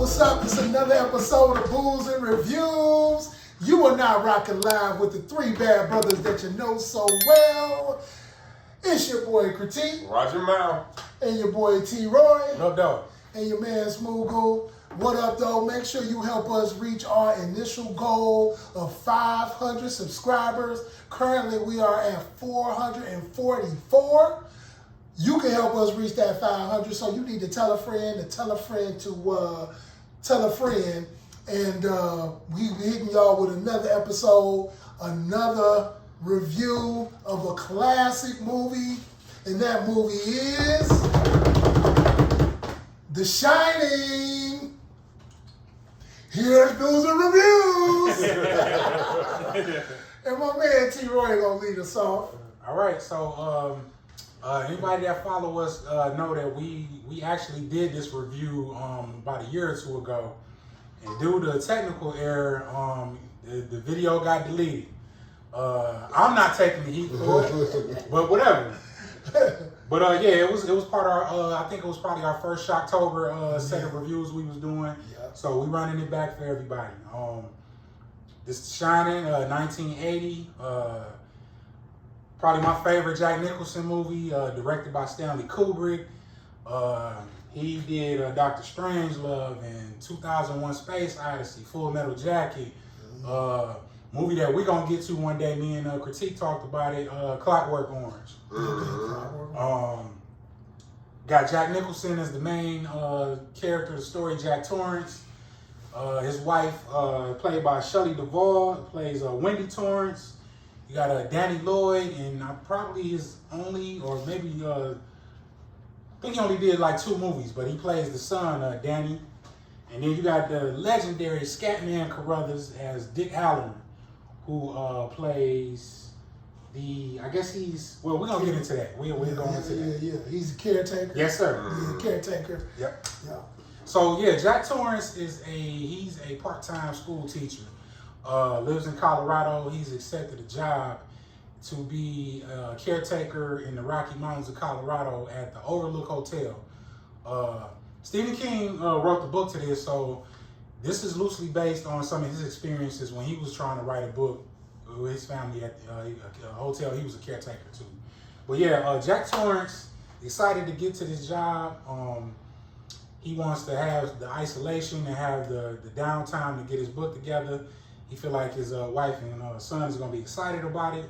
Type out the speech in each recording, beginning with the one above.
what's up? It's another episode of Booze and Reviews. You are now rocking live with the three bad brothers that you know so well. It's your boy Critique. Roger Mouth. And your boy T-Roy. No doubt. And your man Smoogle. What up, though? Make sure you help us reach our initial goal of 500 subscribers. Currently, we are at 444. You can help us reach that 500, so you need to tell a friend to tell a friend to tell a friend. And we hitting y'all with another episode, another review of a classic movie. And that movie is The Shining. Here's Booze and Reviews. And my man T-Roy gonna lead us off. All right, so anybody that follow us know that we actually did this review about a year or two ago, and due to a technical error, the video got deleted. I'm not taking the heat for it, but whatever. But yeah, it was part of our I think it was probably our first Shocktober set of reviews we was doing. Yep. So we running it back for everybody. This Shining, 1980. Probably my favorite Jack Nicholson movie, directed by Stanley Kubrick. He did Dr. Strangelove and 2001 Space Odyssey, Full Metal Jacket. Movie that we're going to get to one day. Me and Critique talked about it, Clockwork Orange. Got Jack Nicholson as the main character of the story, Jack Torrance. His wife, played by Shelley Duvall, plays Wendy Torrance. You got Danny Lloyd, and probably his only, or maybe, I think he only did like 2 movies, but he plays the son, Danny. And then you got the legendary Scatman Carruthers as Dick Halloran, who plays I guess he's, well, we're going to get into that. We're going into that. Yeah. He's a caretaker. Yes, sir. He's a caretaker. Yep. Yeah. So, yeah, Jack Torrance he's a part-time school teacher. Lives in Colorado. He's accepted a job to be a caretaker in the Rocky Mountains of Colorado at the Overlook Hotel. Stephen King wrote the book to this, so this is loosely based on some of his experiences when he was trying to write a book with his family at a hotel. He was a caretaker too. But yeah, Jack Torrance, excited to get to this job. He wants to have the isolation and have the downtime to get his book together. He feel like his wife and son is going to be excited about it.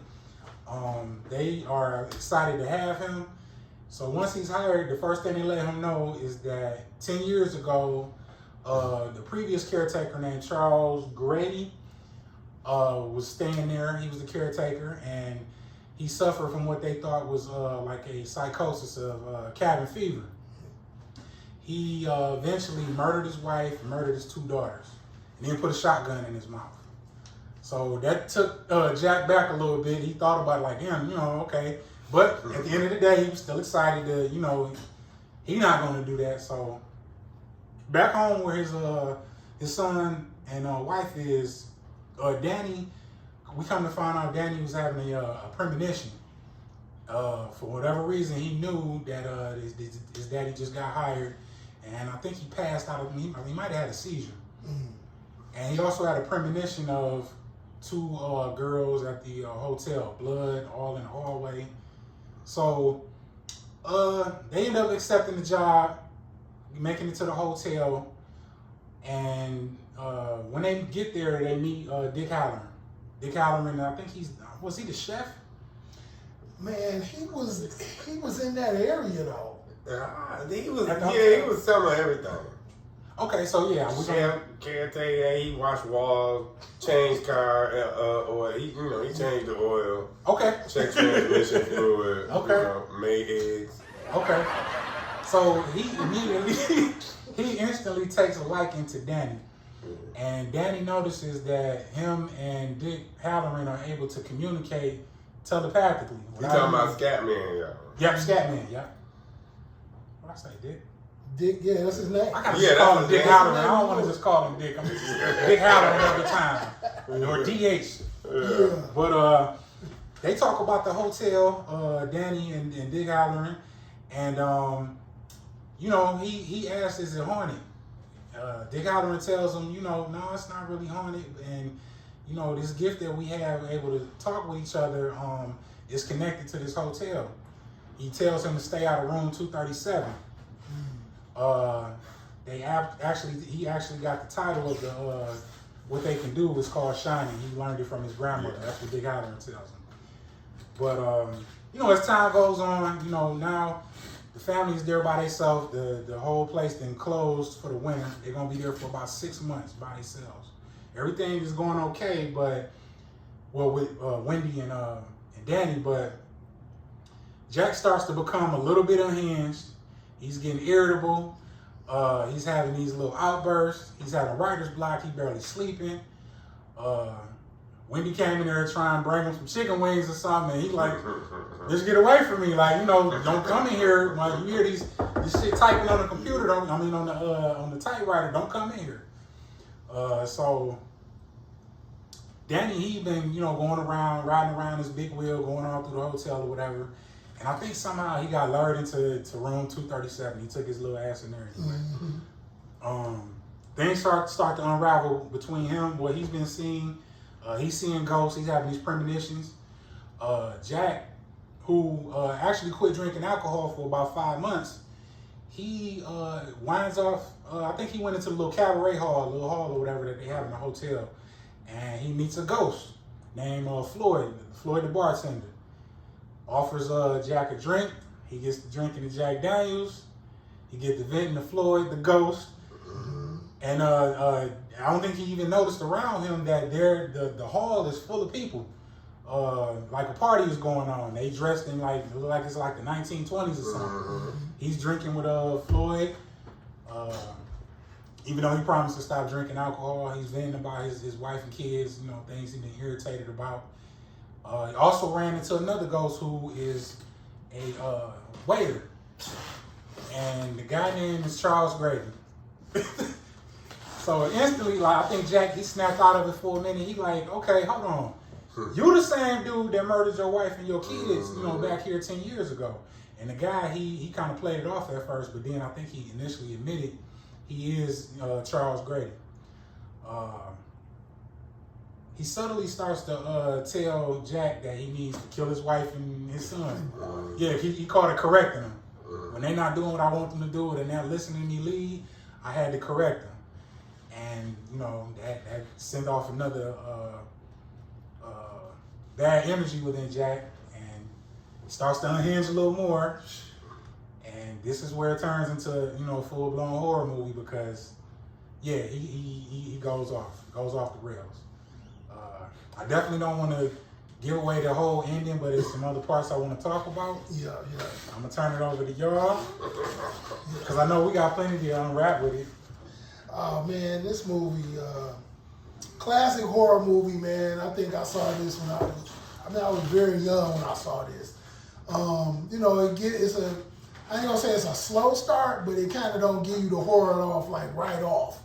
They are excited to have him. So once he's hired, the first thing they let him know is that 10 years ago, the previous caretaker named Charles Grady was staying there. He was the caretaker, and he suffered from what they thought was like a psychosis of cabin fever. He eventually murdered his wife, murdered his 2 daughters, and then put a shotgun in his mouth. So that took Jack back a little bit. He thought about it like, okay. But at the end of the day, he was still excited to, he's not going to do that. So back home where his son and wife is, Danny, we come to find out Danny was having a premonition. For whatever reason, he knew that his daddy just got hired, and I think he passed out. He might have had a seizure. And he also had a premonition of 2 girls at the hotel, blood all in the hallway. So they end up accepting the job, making it to the hotel, and when they get there, they meet Dick Halloran. Dick Halloran, I think was he the chef? Man, he was in that area though. He was selling everything. Okay, so yeah, caretaker. He washed walls, changed car, or he changed the oil. Okay. Checked transmission fluid. Okay. Made eggs. Okay. So he instantly takes a liking to Danny, and Danny notices that him and Dick Halloran are able to communicate telepathically. You talking about Scatman, y'all? Yep, Scatman. Yep. What I say, Dick? Dick, yeah, that's his name. I gotta just call him Dick Halloran. I don't want to just call him Dick. I'm just Dick Halloran all the time, or DH. Yeah. But they talk about the hotel, Danny and Dick Halloran, and he asks, "Is it haunted?" Dick Halloran tells him, no, it's not really haunted, and this gift that we have, able to talk with each other, is connected to this hotel. He tells him to stay out of room 237. He actually got the title of the what they can do is called Shining. He learned it from his grandmother. That's what Dick Halloran tells him. But as time goes on, now the family's there by themselves. The whole place then closed for the winter. They're gonna be there for about 6 months by themselves. Everything is going okay, but with Wendy and Danny, but Jack starts to become a little bit unhinged. He's getting irritable. He's having these little outbursts. He's having writer's block. He's barely sleeping. Wendy came in there trying to bring him some chicken wings or something, and he's like, "Just get away from me! Like, don't come in here. Like, you hear this shit typing on the computer. On the typewriter. Don't come in here." So Danny, he been going around, riding around his big wheel, going all through the hotel or whatever. And I think somehow he got lured into room 237. He took his little ass in there anyway. Things start to unravel between him, what he's been seeing. He's seeing ghosts. He's having these premonitions. Jack, who actually quit drinking alcohol for about 5 months, he winds off, I think he went into the little cabaret hall, little hall or whatever that they have in the hotel. And he meets a ghost named Floyd the bartender. Offers Jack a drink. He gets to drinking the Jack Daniels. He gets to venting to Floyd, the ghost. And I don't think he even noticed around him that the hall is full of people. Like a party is going on. They dressed in look like it's like the 1920s or something. He's drinking with Floyd. Even though he promised to stop drinking alcohol, he's venting about his wife and kids, things he's been irritated about. He also ran into another ghost who is a waiter. And the guy named is Charles Grady. So instantly, I think Jack, he snapped out of it for a minute. He like, okay, hold on. You the same dude that murdered your wife and your kids, back here 10 years ago. And the guy, he kind of played it off at first, but then I think he initially admitted he is Charles Grady. He subtly starts to tell Jack that he needs to kill his wife and his son. Yeah, he called it correcting him. When they're not doing what I want them to do and they're not listening to me lead, I had to correct them. And, that sent off another bad energy within Jack, and starts to unhinge a little more. And this is where it turns into, a full-blown horror movie because, yeah, he goes off the rails. I definitely don't want to give away the whole ending, but there's some other parts I want to talk about. Yeah. I'm going to turn it over to y'all because I know we got plenty to unwrap with it. Oh, man, this movie, classic horror movie, man. I think I saw this when I was very young when I saw this. I ain't gonna say it's a slow start, but it kind of don't give you the horror off, right off.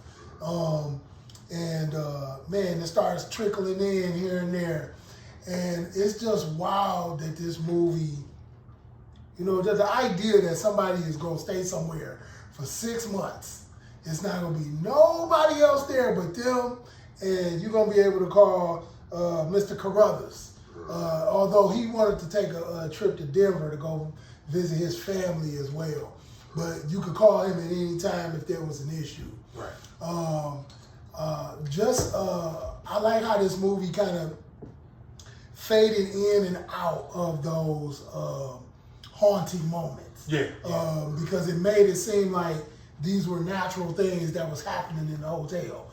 Man, it starts trickling in here and there. And it's just wild that this movie, the idea that somebody is gonna stay somewhere for 6 months, it's not gonna be nobody else there but them, and you're gonna be able to call Mr. Carruthers. Although he wanted to take a trip to Denver to go visit his family as well. But you could call him at any time if there was an issue. Right. I like how this movie kind of faded in and out of those haunting moments. Yeah. Because it made it seem like these were natural things that was happening in the hotel.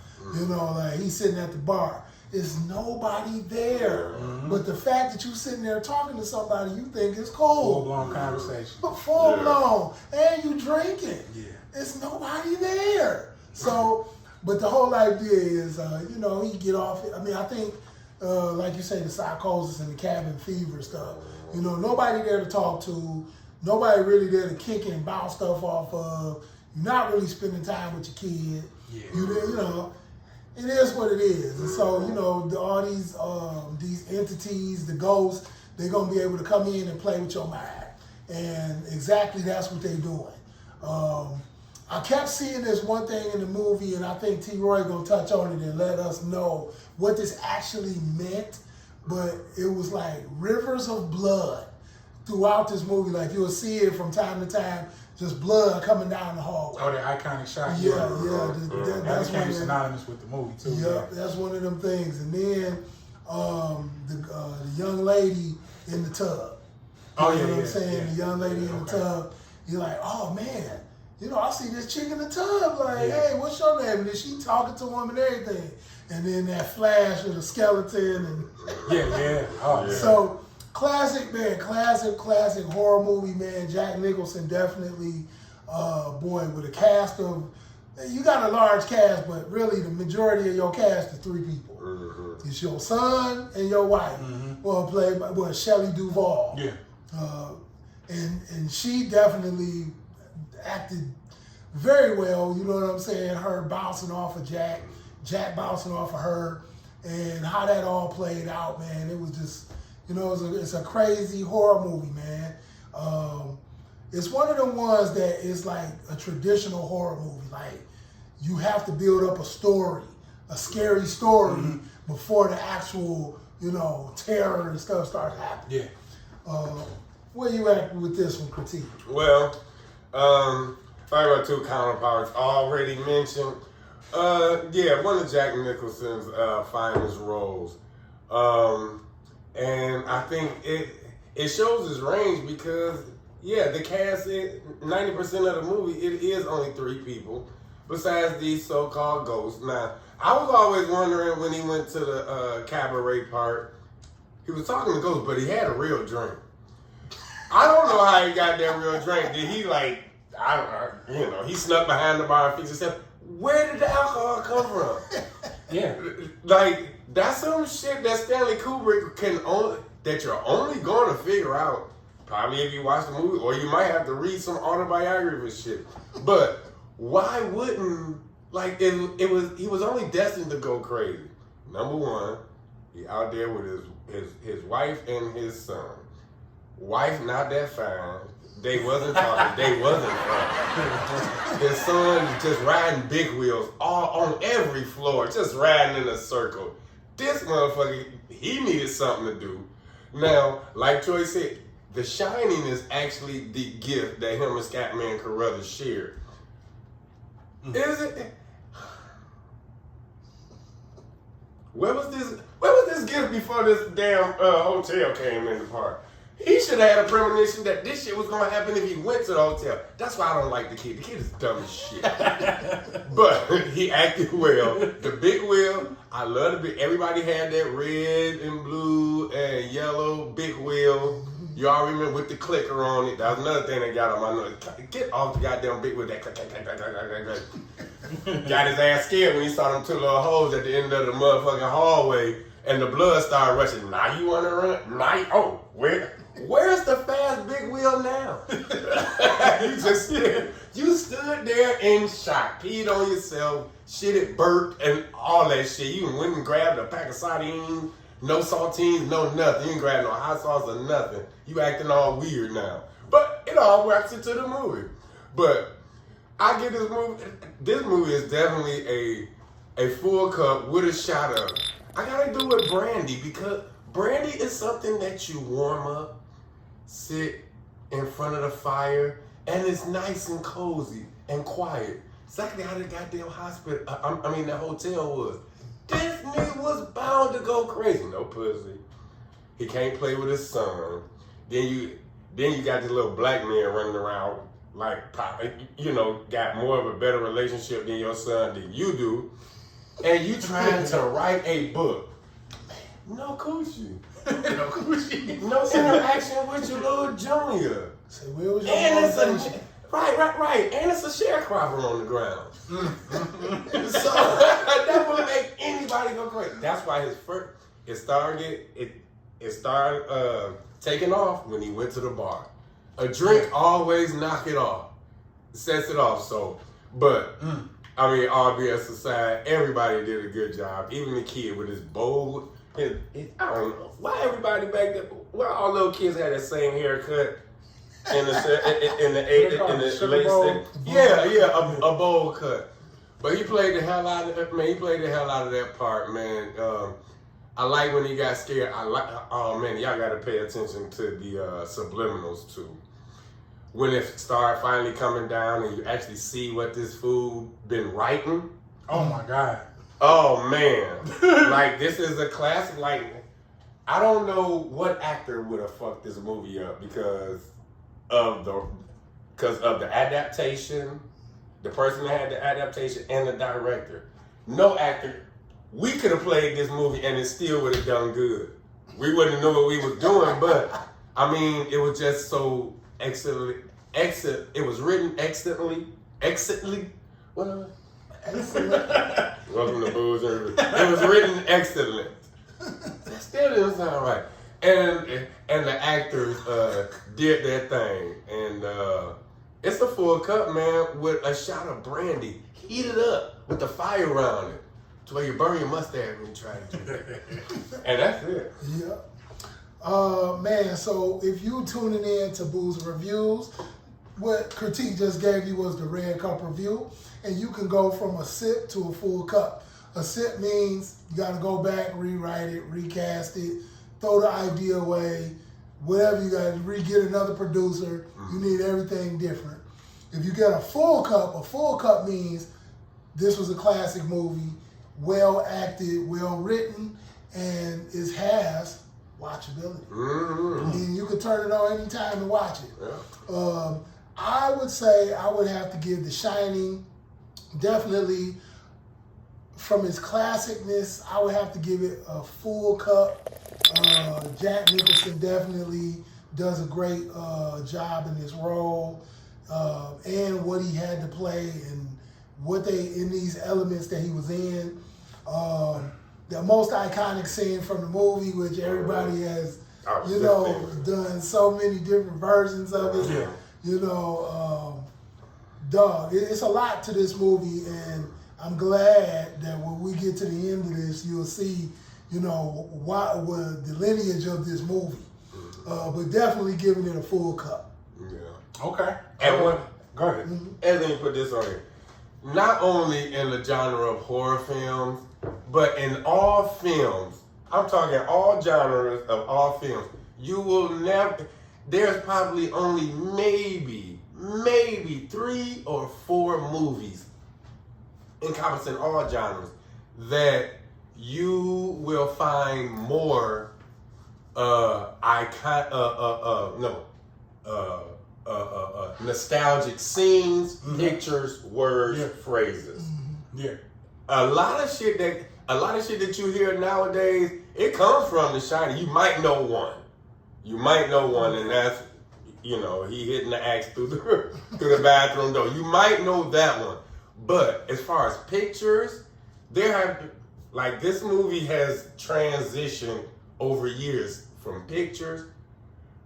He's sitting at the bar. There's nobody there. But the fact that you're sitting there talking to somebody you think is cool. Full-blown conversation. But full-blown. And you drinking. Yeah. There's nobody there. So, but the whole idea is, he get off. I think, like you say, the psychosis and the cabin fever stuff. Nobody there to talk to. Nobody really there to kick and bounce stuff off of. You're not really spending time with your kid. Yeah. It is what it is. And so, all these entities, the ghosts, they're going to be able to come in and play with your mind. And exactly that's what they're doing. I kept seeing this one thing in the movie, and I think T. Roy gonna touch on it and let us know what this actually meant. But it was like rivers of blood throughout this movie. Like you'll see it from time to time, just blood coming down the hallway. Oh, the iconic shot. Yeah. That's That's one became of them. synonymous with the movie too. Yeah, that's one of them things. And then the young lady in the tub. Oh, You yeah, know what I'm yeah, saying? yeah. The young lady in the tub. You're like, oh man, I see this chick in the tub. Like, Yeah. hey, what's your name? And then she talking to him and everything. And then that flash of the skeleton and Yeah. Oh, yeah. so classic, man, classic horror movie, man. Jack Nicholson definitely, boy, with a cast of, you got a large cast, but really the majority of your cast is 3 people. Mm-hmm. It's your son and your wife. Well, played by Shelley Duvall. Yeah. And she definitely acted very well. You know what I'm saying? Her bouncing off of Jack bouncing off of her, and how that all played out, man. It was just, it's a crazy horror movie, man. It's one of the ones that is like a traditional horror movie. Like, you have to build up a story, a scary story, before the actual, terror and stuff starts happening. Yeah. Where you at with this one, critique? Well, talking about 2 counterparts already mentioned. One of Jack Nicholson's finest roles. And I think it shows his range because, the cast, 90% of the movie, it is only 3 people, besides these so-called ghosts. Now, I was always wondering when he went to the cabaret part, he was talking to ghosts, but he had a real drink. I don't know how he got that real drink. Did he he snuck behind the bar and fixed himself? Where did the alcohol come from? Yeah. Like, that's some shit that Stanley Kubrick that you're only going to figure out probably if you watch the movie, or you might have to read some autobiography shit. But why wouldn't, he was only destined to go crazy. Number one, he out there with his wife and his son. Wife not that fine. They wasn't talking. They wasn't fine. His son just riding big wheels all on every floor, just riding in a circle. This motherfucker, he needed something to do. Now, like Troy said, The Shining is actually the gift that him and Scatman Carruthers shared. Is it? Where was this gift before this damn hotel came in the park? He should have had a premonition that this shit was gonna happen if he went to the hotel. That's why I don't like the kid. The kid is dumb as shit. But he acted well. The big wheel, I love the big. Everybody had that red and blue and yellow big wheel. You all remember with the clicker on it. That was another thing that got on my nose. Get off the goddamn big wheel. That got his ass scared when he saw them 2 little holes at the end of the motherfucking hallway, and the blood started rushing. Now you want to run? Where's the fast big wheel now? You stood there in shock, peed on yourself, shit it burped, and all that shit. You went and grabbed a pack of sardines, no saltines, no nothing. You didn't grab no hot sauce or nothing. You acting all weird now. But it all works into the movie. But I get this movie. This movie is definitely a full cup with a shot of. I gotta do with brandy because brandy is something that you warm up, sit in front of the fire, and it's nice and cozy and quiet. Exactly how the goddamn hospital, that hotel was. This nigga was bound to go crazy. No pussy. He can't play with his son. Then you got this little black man running around got more of a better relationship than your son than you do. And you trying to write a book. No coochie. No coochie. No interaction with your little junior. Say, where was your And it's motivation? right. And it's a sharecropper on the ground. So that would make anybody go crazy. That's why it started taking off when he went to the bar. A drink always knock it off. Sets it off. So, but all BS aside, everybody did a good job. Even the kid with his bold. I don't know why everybody back there. Why all little kids had that same haircut. in the late '60s. Yeah, a bowl cut. But he played the hell out of it, man. He played the hell out of that part, man. I like when he got scared. Oh man, y'all got to pay attention to the subliminals too. When it started finally coming down and you actually see what this fool been writing. Oh my God. Oh man. Like this is a classic. Like I don't know what actor would have fucked this movie up because of the adaptation, the person that had the adaptation and the director. No actor. We could have played this movie and it still would have done good. We wouldn't have known what we was doing, but I mean, it was just so excellent. It was written excellently. What? Excellent. Welcome to Booze. It was written excellent. That still doesn't sound right. And the actors did their thing, and it's a full cup, man, with a shot of brandy, heated up with the fire around it, to where you burn your mustache when you try to do that. And that's it. Yeah. Man, so if you tuning in to Booze Reviews, what Critique just gave you was the red cup review, and you can go from a sip to a full cup. A sip means you got to go back, rewrite it, recast it, throw the idea away, whatever you got to get another producer. You need everything different. If you get a full cup means this was a classic movie, well acted, well written, and it has watchability. I mean, you can turn it on anytime and watch it. Yeah. I would say I would have to give The Shining, definitely from its classicness, I would have to give it a full cup. Jack Nicholson definitely does a great job in his role, and what he had to play and in these elements that he was in. The most iconic scene from the movie, which everybody has, done so many different versions of it. Yeah. It's a lot to this movie, and I'm glad that when we get to the end of this, you'll see, what the lineage of this movie. But definitely giving it a full cup. Yeah. Okay. And go ahead. And then you put this on here. Not only in the genre of horror films, but in all films, I'm talking all genres of all films, you will never, there's probably only maybe 3 or 4 movies encompassing all genres that you will find more nostalgic scenes, pictures, words, phrases. Yeah. A lot of shit that you hear nowadays, it comes from The Shining. You might know one, and that's, he hitting the axe through the bathroom door. You might know that one. But as far as pictures, this movie has transitioned over years from pictures,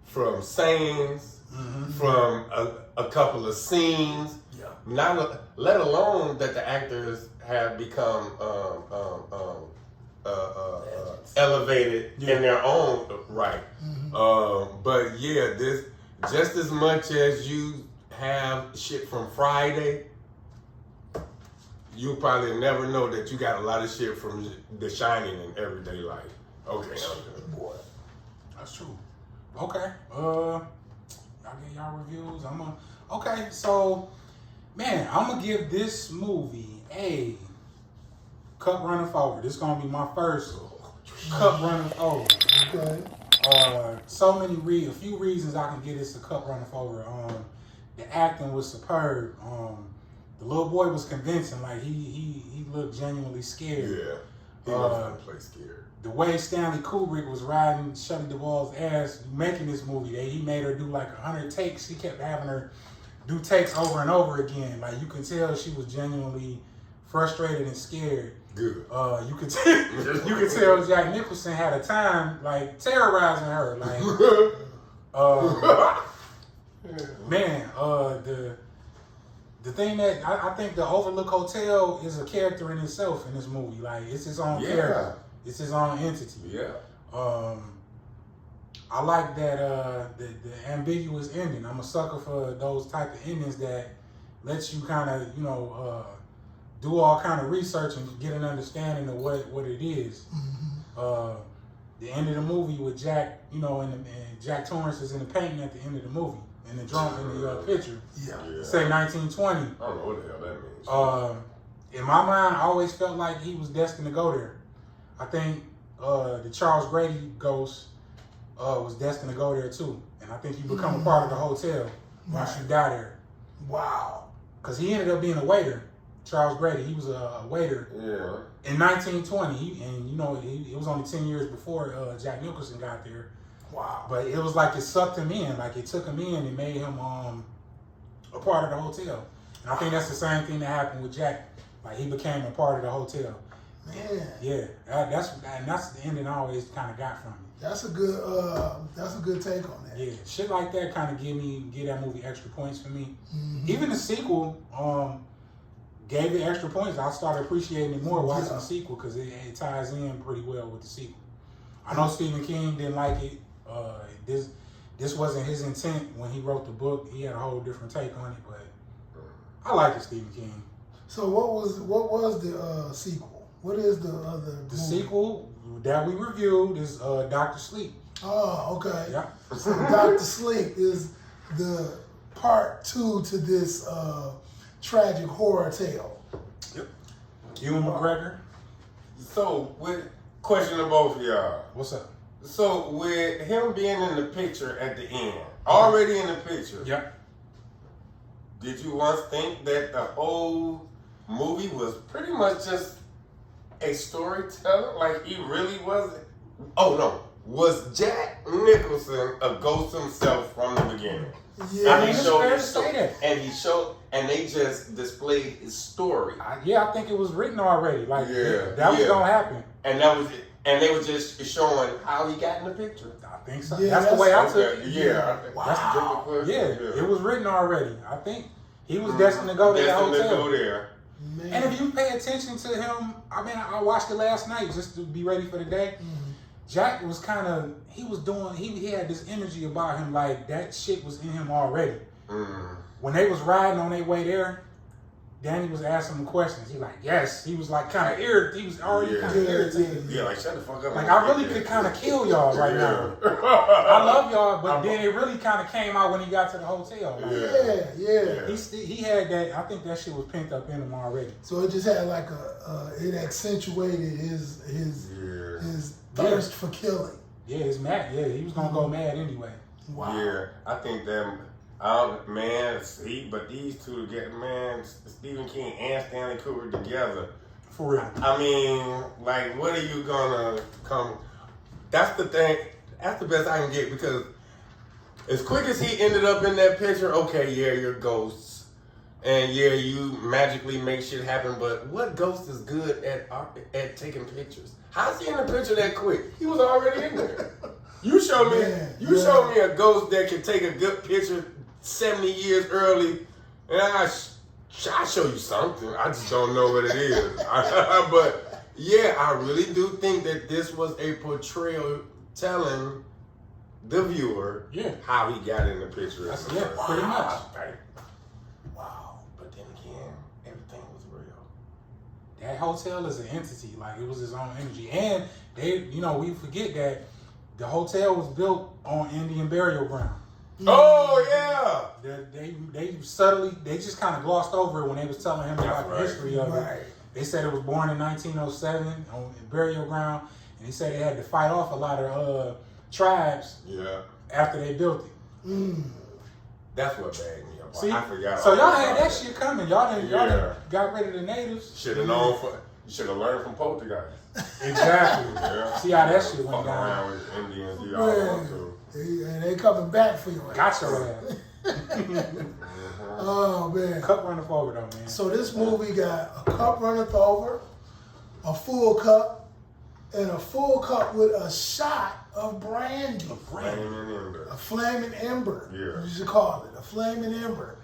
from sayings, from a couple of scenes. Yeah. Not let alone that the actors have become elevated in their own right. But yeah, this just as much as you have shit from Friday, you probably never know that you got a lot of shit from The Shining in everyday life. Okay, boy, that's true. Okay, y'all get y'all reviews. Okay, so man, I'm gonna give this movie a cup running forward. This is gonna be my first cup running over. Okay. A few reasons I can give this a cup running forward. The acting was superb. The little boy was convincing. Like he looked genuinely scared. Yeah, he was play scared. The way Stanley Kubrick was riding Shelley Duvall's ass making this movie, he made her do like 100 takes. He kept having her do takes over and over again. Like you can tell she was genuinely frustrated and scared. Good. You could tell Jack Nicholson had a time like terrorizing her. Like, man, the thing that I think the Overlook Hotel is a character in itself in this movie. Like it's his own character. It's his own entity. Yeah. I like that the ambiguous ending. I'm a sucker for those type of endings that lets you kind of, do all kind of research and get an understanding of what it is. The end of the movie with Jack, and Jack Torrance is in the painting at the end of the movie, in the picture. Yeah. Say 1920. I don't know what the hell that means. In my mind, I always felt like he was destined to go there. I think the Charles Grady ghost was destined to go there too, and I think he become a part of the hotel once you die there. Wow. Because he ended up being a waiter. Charles Grady, he was a waiter in 1920, and it was only 10 years before Jack Nicholson got there. Wow. But it was like it sucked him in, like it took him in and made him a part of the hotel. And I think that's the same thing that happened with Jack. Like he became a part of the hotel. Man. Yeah, that's the ending I always kind of got from it. That's a good take on that. Yeah, shit like that kind of give that movie extra points for me. Even the sequel gave it extra points. I started appreciating it more watching the sequel because it ties in pretty well with the sequel. I know Stephen King didn't like it. This wasn't his intent when he wrote the book. He had a whole different take on it, but I like it, Stephen King. So what was the sequel? What is the other movie? Sequel that we reviewed is Dr. Sleep. Oh, okay. Yeah. So Dr. Sleep is the part 2 to this tragic horror tale. Yep. Ewan McGregor. So, with question to both of y'all. What's up? So, with him being in the picture at the end, already in the picture, Yep. did you once think that the whole movie was pretty much just a storyteller? Like he really wasn't? Oh no. Was Jack Nicholson a ghost himself from the beginning? Yeah. I mean, it's fair to say that. And they just displayed his story. I think it was written already. Like Yeah, that was yeah. gonna happen. And that was it. And they were just showing how he got in the picture. I think so. Yeah, that's the way I took Okay, it. yeah. I think Wow. that's a different question. Yeah, it was written already. I think he was destined to go to the Destined to hotel. go there. Man. And if you pay attention to him, I watched it last night just to be ready for the day. Jack was he had this energy about him, like that shit was in him already. When they was riding on their way there, Danny was asking him questions. He like, yes. He was like kind of irritated. He was already kind of irritated. Yeah, like shut the fuck up. Like I really could kind of kill y'all right now. I love y'all, but then it really kind of came out when he got to the hotel. Like, Yeah. He had that. I think that shit was pent up in him already. So it just had like it accentuated his thirst for killing. Yeah, it's mad. Yeah, he was gonna go mad anyway. Wow. Yeah, I think that, but these two together, man, Stephen King and Stanley Kubrick together. For real. I mean, like, what are you gonna come? That's the thing. That's the best I can get because as quick as he ended up in that picture, okay, yeah, you're ghosts, and yeah, you magically make shit happen. But what ghost is good at taking pictures? How's he in the picture that quick? He was already in there. You show me, show me a ghost that can take a good picture 70 years early, and I show you something. I just don't know what it is. But yeah, I really do think that this was a portrayal telling the viewer how he got in the picture. Pretty much. Wow. But then again, everything was real. That hotel is an entity. Like it was his own energy, and we forget that the hotel was built on Indian burial ground. Oh yeah. They just kind of glossed over it when they was telling him about the history of it. They said it was born in 1907 on burial ground, and he said they had to fight off a lot of tribes after they built it. That's what bagged me up. See, I forgot. So y'all had that shit coming. Y'all done got rid of the natives. Should have learned from Poltergeist. Exactly. See how that shit went Fuck down. around with Indians, you all want to. And they coming back for you. Got your ass. Oh man. Cup runneth over though, man. So this movie got a cup runneth over, a full cup, and a full cup with a shot of brandy. A flaming ember. Yeah. You should call it a flaming ember.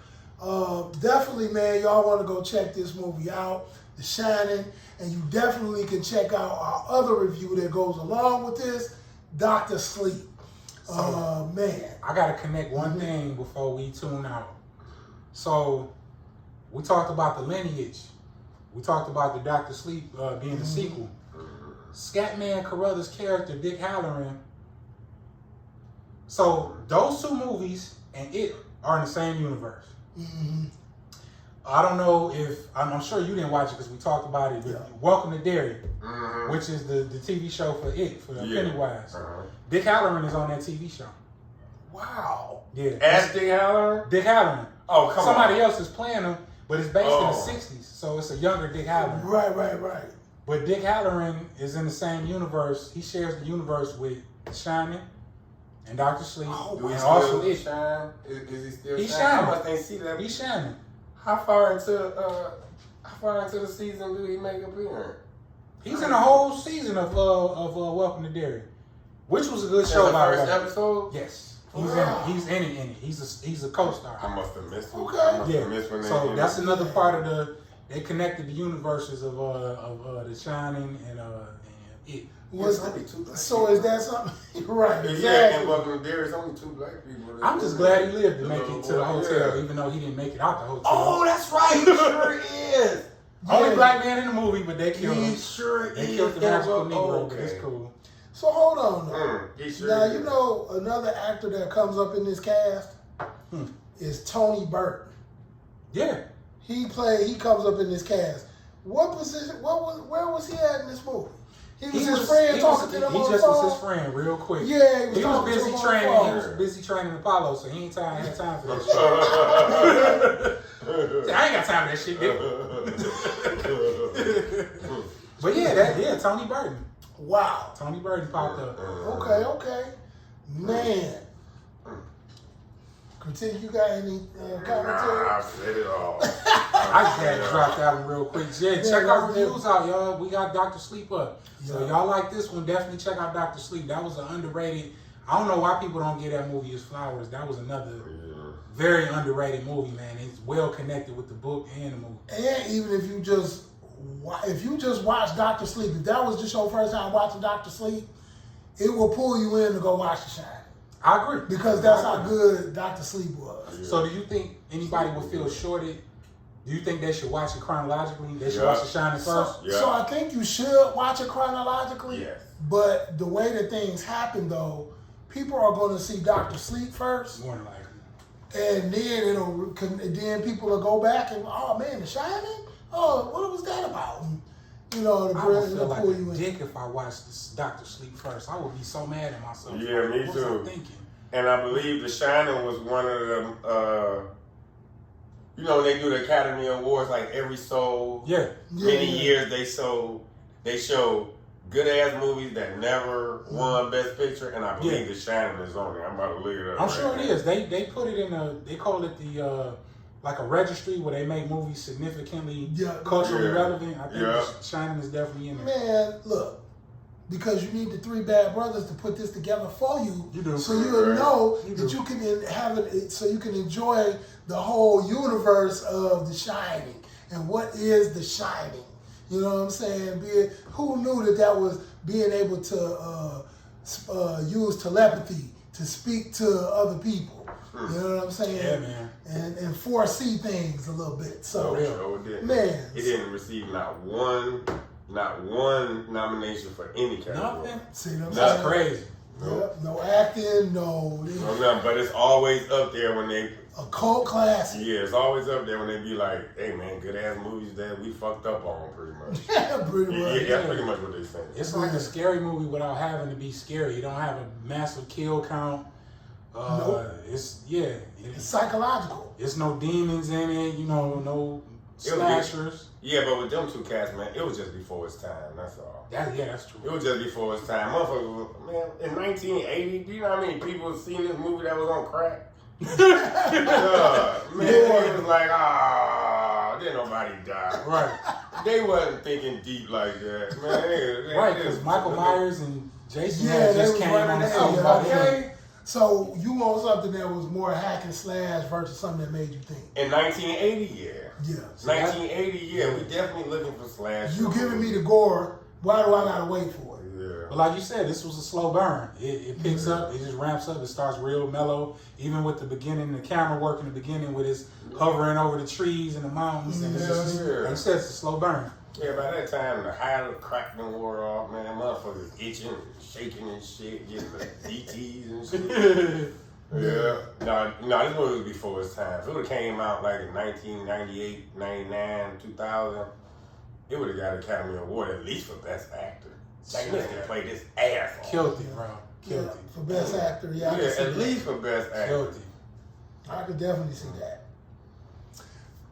Definitely, man, y'all want to go check this movie out, The Shining, and you definitely can check out our other review that goes along with this, Dr. Sleep. Man. I gotta connect one thing before we tune out. So we talked about the lineage. We talked about the Dr. Sleep being the sequel. Scatman Carruthers' character, Dick Halloran. So those two movies and it are in the same universe. I don't know if I'm sure you didn't watch it because we talked about it. But Welcome to Derry, which is the TV show for it for Pennywise. Dick Halloran is on that TV show. Wow. Yeah. As Dick Halloran? Dick Halloran. Oh, come Somebody else is playing him, but it's based in the 60s, so it's a younger Dick Halloran. Right. But Dick Halloran is in the same universe. He shares the universe with Shining and Dr. Sleep. Do he and still also it. shine? Is he still He's shining? shining. I must ain't see that. He's shining. How far into the season do he make appearance? He's in the whole season of Welcome to Derry, which was a good show. The By the first way. episode? Yes, he's in it. He's a co-star. I must have missed it. Okay. I must have missed when they So did that's it. another part of they connected the universes of The Shining and it. So is that something? Right. Yeah, Exactly. and Welcome to Derry, it's only 2 black people. I'm just glad he lived to make it to the hotel, even though he didn't make it out the hotel. Oh, that's right. He sure is. Only black man in the movie, but they killed him. He sure They is. killed the magical Negro, Okay. but it's cool. So hold on though. He sure Now is. you know another actor that comes up in this cast is Tony Burton. Yeah. He comes up in this cast. What position? Where was he at in this movie? He was his friend talking to them on the He just was his phone. friend, real quick. Yeah, He was talking to busy him on the training. phone. He was busy training Apollo, so he ain't had time for that shit. I ain't got time for that shit, dude. But yeah, Tony Burton. Wow. Tony Burton popped up. Okay. Man. Continue. You got any commentary? I said it all. I just had to drop that one real quick. Yeah, check our reviews out, y'all. We got Dr. Sleep up. So y'all like this one, definitely check out Dr. Sleep. That was an underrated. I don't know why people don't give that movie its flowers. That was another very underrated movie, man. It's well connected with the book and the movie. And even if you just watch Dr. Sleep, if that was just your first time watching Dr. Sleep, it will pull you in to go watch The Shining. I agree. Because that's how good Dr. Sleep was. So do you think anybody would feel shorted? Do you think they should watch it chronologically? They should watch The Shining first? So I think you should watch it chronologically. Yes. But the way that things happen, though, people are going to see Dr. Sleep first. More than likely. And then people will go back and, oh man, The Shining? Oh, what was that about? And, you know, I would feel to like pull a you in. dick if I watched this Dr. Sleep first. I would be so mad at myself. Yeah, me what too. was I thinking? And I believe The Shining was one of them, you know, they do the Academy Awards like every many years they show good ass movies that never won Best Picture, and I believe The Shining is on there. I'm about to look it up. I'm sure it is. They put it in they call it the like a registry where they make movies significantly culturally relevant. I think The Shining is definitely in there. Man, look, because you need the three bad brothers to put this together for you, so you'll know that you can have it, so you can enjoy the whole universe of The Shining and what is The Shining. You know what I'm saying? Who knew that was being able to use telepathy to speak to other people? You know what I'm saying? Yeah, man. And foresee things a little bit. So, man, it didn't receive not one nomination for any category. Nothing. See what I'm That's saying? crazy. No acting, no nothing. But it's always up there when they a cult classic. Yeah, it's always up there when they be like, "Hey man, good ass movies that we fucked up on, pretty much." Pretty much. Yeah, that's pretty much what they say. It's like a scary movie without having to be scary. You don't have a massive kill count. Nope. It's psychological. It's no demons in it. You know, no slashers. Yeah, but with them two cats, man, it was just before its time. That's all. That's true. It was just before its time. Motherfucker, man, in 1980, do you know how many people seen this movie that was on crack? Man, it was like, didn't nobody die. Right. They wasn't thinking deep like that, man. Right, because Michael Myers and Jason just came on the scene. Okay. So you want something that was more hack and slash versus something that made you think. In 1980, yeah. Yeah. 1980, yeah. We definitely looking for slash. You giving me the gore. Why do I gotta wait for it? Yeah. But like you said, this was a slow burn. It picks up, it just ramps up, it starts real mellow. Even with the beginning, the camera work in the beginning with his hovering over the trees and the mountains. And it's just, like you said, it's a slow burn. Yeah, by that time, the highlight cracked and wore off, man. Motherfuckers itching and shaking and shit, getting the DTs and shit. Yeah. No, this movie was before its time. If it would have came out like in 1998, 99, 2000, it would have got an Academy Award at least for Best Actor. Jack Nicholson played this ass off. Killed it, bro. Killed it. For Best Actor, Yeah, at least for Best Actor. Killed it. I could definitely see that.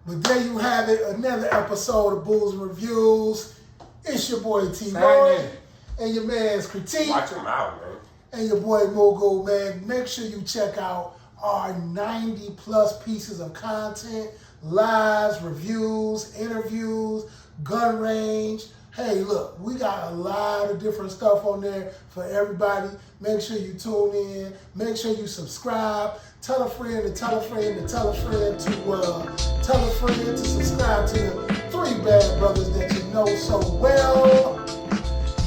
But there you have it, another episode of Booze and Reviews. It's your boy T-Roy and your man's Critique. Watch him out, man. And your boy Mogul, man. Make sure you check out our 90 plus pieces of content, lives, reviews, interviews, gun range. Hey, look, we got a lot of different stuff on there for everybody. Make sure you tune in. Make sure you subscribe. Tell a friend to tell a friend to tell a friend to tell a friend to subscribe to the 3 bad brothers that you know so well.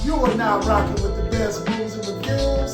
You are now rocking with the best Booze and Reviews.